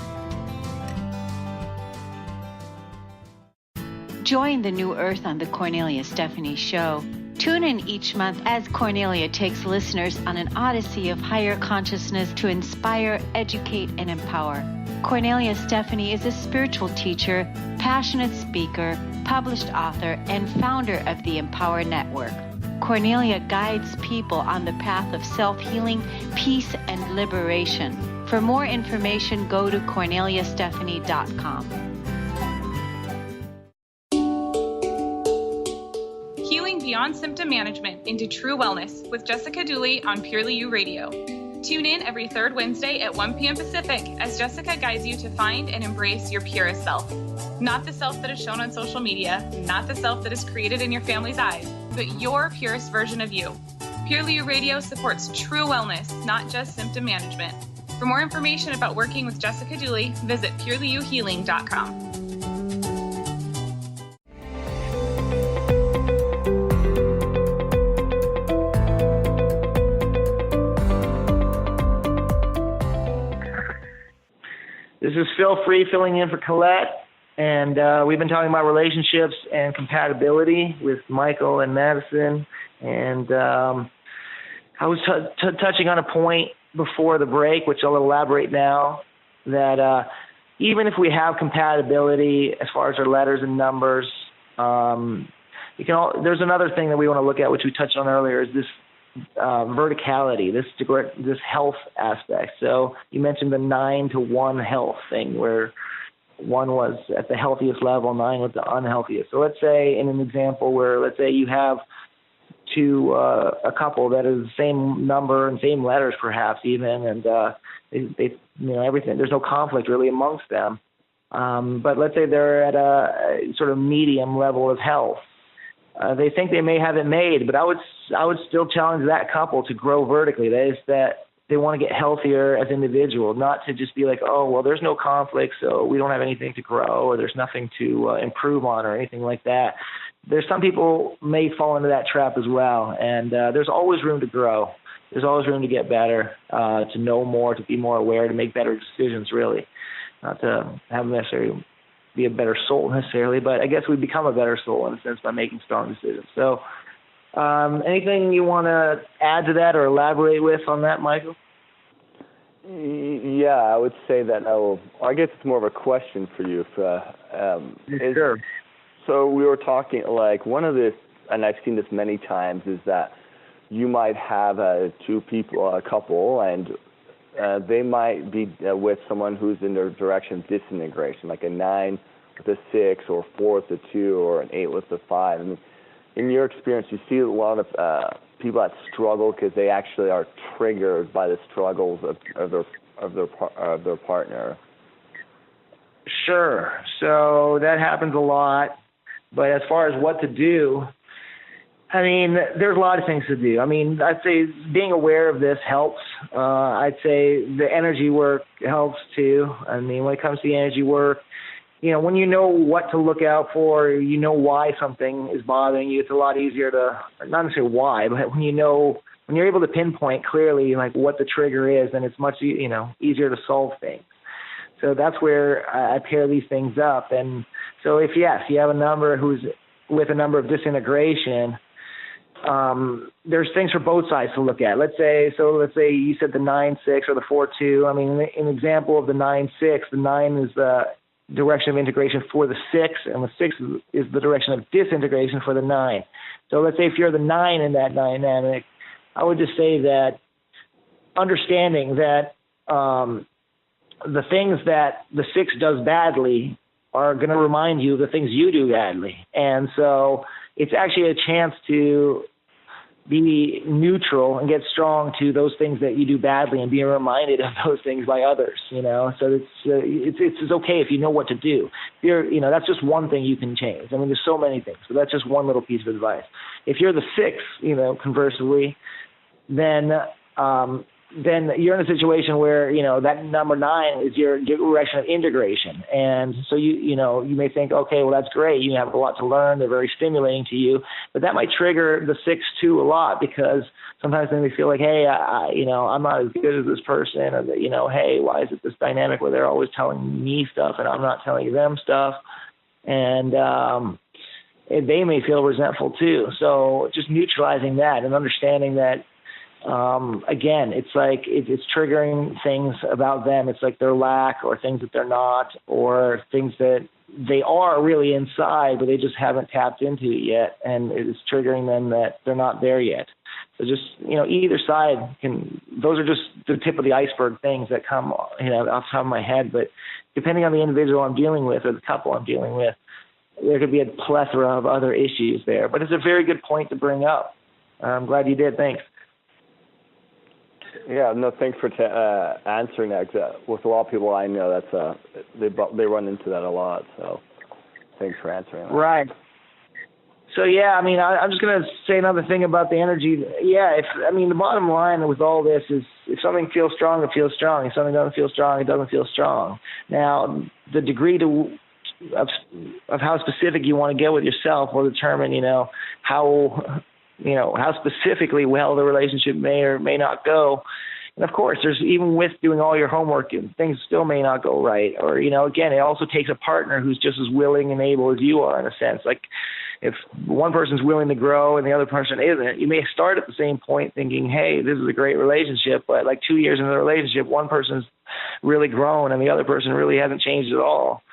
Join the new Earth on the Cornelia Stephanie Show. Tune in each month as Cornelia takes listeners on an odyssey of higher consciousness to inspire, educate, and empower. Cornelia Stephanie is a spiritual teacher, passionate speaker, published author, and founder of the Empower Network. Cornelia guides people on the path of self-healing, peace, and liberation. For more information, go to corneliastephanie.com.
Healing Beyond Symptom Management into True Wellness with Jessica Dooley on Purely You Radio. Tune in every third Wednesday at 1 p.m. Pacific as Jessica guides you to find and embrace your purest self. Not the self that is shown on social media, not the self that is created in your family's eyes, but your purest version of you. Purely You Radio supports true wellness, not just symptom management. For more information about working with Jessica Dooley, visit purelyyouhealing.com.
This is Phil Free filling in for Colette, and we've been talking about relationships and compatibility with Michael and Madison, and I was touching on a point before the break, which I'll elaborate now, that even if we have compatibility as far as our letters and numbers, there's another thing that we want to look at, which we touched on earlier, is this verticality, this health aspect. So you mentioned the 9-to-1 health thing, where 1 was at the healthiest level, 9 was the unhealthiest. So let's say in an example where, let's say you have a couple that is the same number and same letters, perhaps even, and they everything. There's no conflict really amongst them. But let's say they're at a sort of medium level of health. They think they may have it made, but I would still challenge that couple to grow vertically. That is, that they want to get healthier as individuals, not to just be like, oh, well, there's no conflict, so we don't have anything to grow, or there's nothing to improve on, or anything like that. There's some people may fall into that trap as well, and there's always room to grow. There's always room to get better, to know more, to be more aware, to make better decisions, really. Not to have necessarily be a better soul necessarily, but I guess we become a better soul in a sense by making strong decisions. So anything you want to add to that or elaborate with on that, Michael?
Yeah, I would say that I guess it's more of a question for you.
Sure.
So we were talking, like, one of this, and I've seen this many times, is that you might have a couple, and they might be with someone who's in their direction of disintegration, like a 9 with a 6, or 4 with a 2, or an 8 with a 5. I mean, in your experience, you see a lot of people that struggle because they actually are triggered by the struggles of their partner.
Sure. So that happens a lot. But as far as what to do, I mean, there's a lot of things to do. I mean, I'd say being aware of this helps. I'd say the energy work helps too. I mean, when it comes to the energy work, when you know what to look out for, you know why something is bothering you, it's a lot easier to, not necessarily why, but when you're able to pinpoint clearly like what the trigger is, then it's much, easier to solve things. So that's where I pair these things up. And so if, yes, you have a number who's with a number of disintegration, there's things for both sides to look at. Let's say you said the 9-6 or the 4-2. I mean, in an example of the 9-6, the 9 is the direction of integration for the 6, and the 6 is the direction of disintegration for the 9. So let's say if you're the 9 in that dynamic, I would just say that understanding that the things that the 6 does badly are going to remind you of the things you do badly. And so it's actually a chance to be neutral and get strong to those things that you do badly and be reminded of those things by others, you know. So it's okay if you know what to do. That's just one thing you can change. I mean, there's so many things, but that's just one little piece of advice. If you're the 6, conversely, then you're in a situation where, that number 9 is your direction of integration. And so you may think, okay, well, that's great. You have a lot to learn. They're very stimulating to you. But that might trigger the 6 too a lot, because sometimes then they feel like, hey, I'm not as good as this person, or hey, why is it this dynamic where they're always telling me stuff and I'm not telling them stuff? And they may feel resentful too. So just neutralizing that and understanding that, again, it's like it's triggering things about them. It's like their lack, or things that they're not, or things that they are really inside, but they just haven't tapped into it yet, and it's triggering them that they're not there yet. So just, either side those are just the tip of the iceberg things that come, off the top of my head. But depending on the individual I'm dealing with, or the couple I'm dealing with, there could be a plethora of other issues there. But it's a very good point to bring up. I'm glad you did. Thanks.
Yeah, no, thanks for answering that. With a lot of people I know, that's they run into that a lot. So thanks for answering that.
Right. So yeah, I'm just gonna say another thing about the energy. Yeah, the bottom line with all this is, if something feels strong, it feels strong. If something doesn't feel strong, it doesn't feel strong. Now, the degree of how specific you want to get with yourself will determine, how specifically well the relationship may or may not go. And of course, even with doing all your homework, things still may not go right. Or, again, it also takes a partner who's just as willing and able as you are, in a sense. Like, if one person's willing to grow and the other person isn't, you may start at the same point thinking, hey, this is a great relationship, but like 2 years into the relationship, one person's really grown and the other person really hasn't changed at all.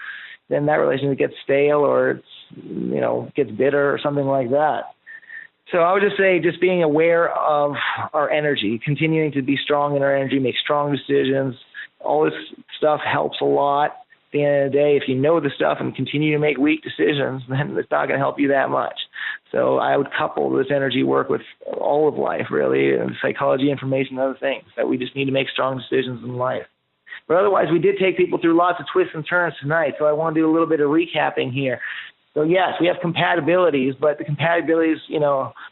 Then that relationship gets stale, or gets bitter or something like that. So I would just say, just being aware of our energy, continuing to be strong in our energy, make strong decisions. All this stuff helps a lot. At the end of the day, if you know the stuff and continue to make weak decisions, then it's not going to help you that much. So I would couple this energy work with all of life, really, and psychology, information, and other things, that we just need to make strong decisions in life. But otherwise, we did take people through lots of twists and turns tonight, so I want to do a little bit of recapping here. So yes, we have compatibilities, but the compatibilities,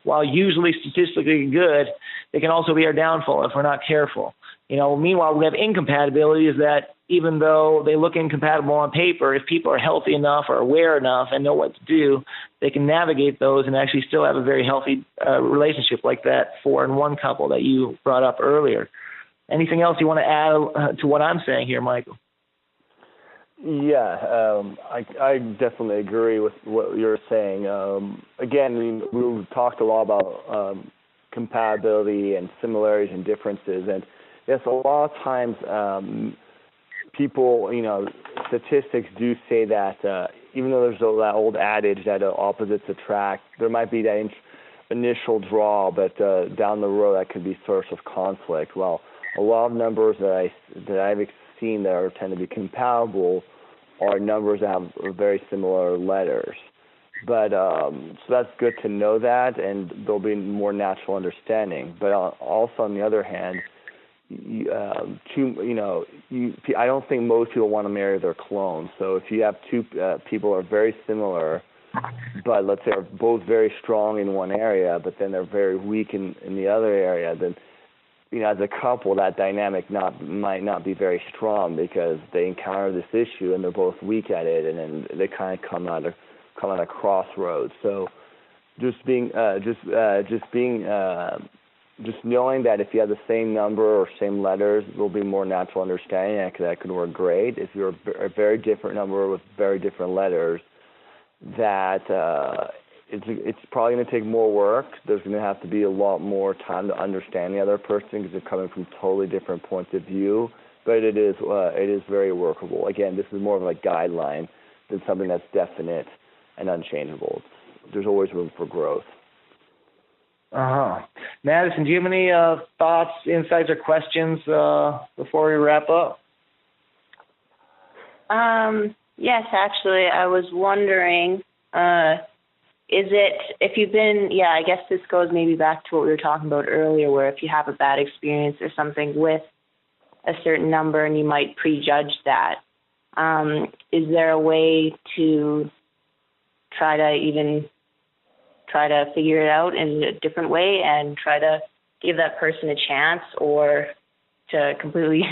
while usually statistically good, they can also be our downfall if we're not careful. Meanwhile, we have incompatibilities that, even though they look incompatible on paper, if people are healthy enough or aware enough and know what to do, they can navigate those and actually still have a very healthy relationship, like that 4-in-1 couple that you brought up earlier. Anything else you want to add to what I'm saying here, Michael?
Yeah, I definitely agree with what you're saying. Again, we've talked a lot about compatibility and similarities and differences, and yes, a lot of times people, statistics do say that even though there's that old adage that opposites attract, there might be that initial draw, but down the road that could be source of conflict. Well, a lot of numbers that I've seen that tend to be compatible are numbers that have very similar letters. But so that's good to know that, and there'll be more natural understanding. But also, on the other hand, I don't think most people want to marry their clones. So if you have two people who are very similar, but let's say are both very strong in one area, but then they're very weak in the other area, then as a couple, that dynamic might not be very strong, because they encounter this issue and they're both weak at it, and then they kind of come at a crossroads. So just knowing that if you have the same number or same letters, there'll be more natural understanding, and that could work great. If you're a very different number with very different letters, that it's probably going to take more work. There's going to have to be a lot more time to understand the other person, because they're coming from totally different points of view. But it is very workable. Again, this is more of a guideline than something that's definite and unchangeable. There's always room for growth.
Madison, do you have any thoughts, insights, or questions before we wrap up?
Yes, actually, I was wondering, is it, if you've been, I guess this goes maybe back to what we were talking about earlier, where if you have a bad experience or something with a certain number and you might prejudge that, is there a way to try to figure it out in a different way and try to give that person a chance, or to completely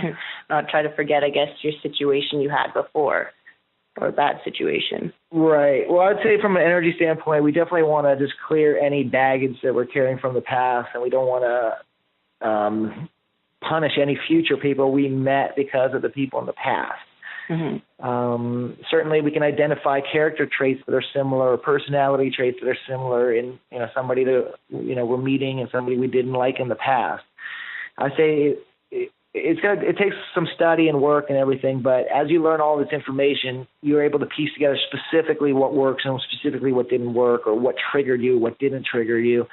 not try to forget, I guess, your situation you had before, or a bad situation?
Right. Well, I'd say from an energy standpoint, we definitely want to just clear any baggage that we're carrying from the past, and we don't want to punish any future people we met because of the people in the past. Mm-hmm. Certainly, we can identify character traits that are similar, or personality traits that are similar in somebody that we're meeting and somebody we didn't like in the past. I say it takes some study and work and everything, but as you learn all this information, you're able to piece together specifically what works and specifically what didn't work, or what triggered you, what didn't trigger you.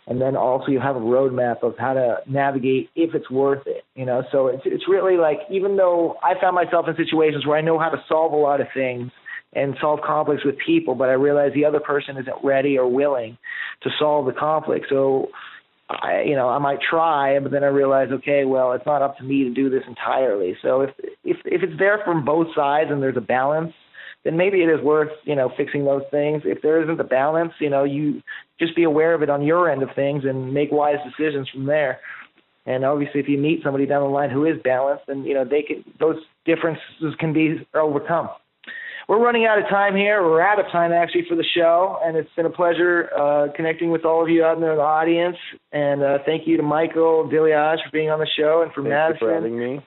And then also you have a roadmap of how to navigate if it's worth it, So it's really like, even though I found myself in situations where I know how to solve a lot of things and solve conflicts with people, but I realize the other person isn't ready or willing to solve the conflict. So I might try, but then I realize, okay, well, it's not up to me to do this entirely. So if it's there from both sides and there's a balance, then maybe it is worth, fixing those things. If there isn't a balance, you just be aware of it on your end of things and make wise decisions from there. And obviously, if you meet somebody down the line who is balanced, then, those differences can be overcome. We're running out of time here. We're out of time, actually, for the show. And it's been a pleasure connecting with all of you out there in the audience. And thank you to Michel Deleage for being on the show, and for Madison.
Thank you for having me.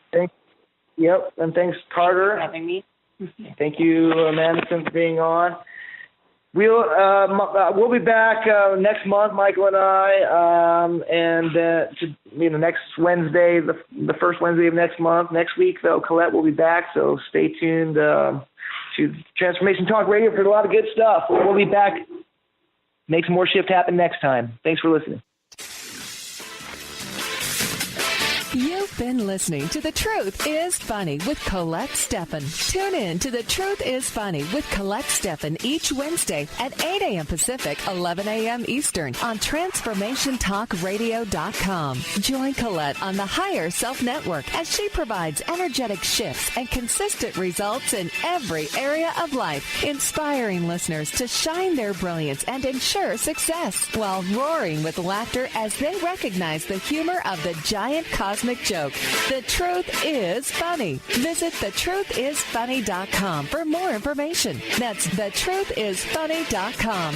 And thanks, Carter.
For having me.
Thank you, Madison, for being on. We'll be back next month, Michael and I, next Wednesday, the first Wednesday of next month. Next week, though, Colette will be back, so stay tuned to Transformation Talk Radio for a lot of good stuff. We'll be back. Make some more shift happen next time. Thanks for listening.
You've been listening to The Truth is Funny with Colette Steffen. Tune in to The Truth is Funny with Colette Steffen each Wednesday at 8 a.m. Pacific, 11 a.m. Eastern on TransformationTalkRadio.com. Join Colette on the Higher Self Network as she provides energetic shifts and consistent results in every area of life, inspiring listeners to shine their brilliance and ensure success while roaring with laughter as they recognize the humor of the giant cosmic joke. The Truth is Funny. Visit thetruthisfunny.com for more information. That's thetruthisfunny.com.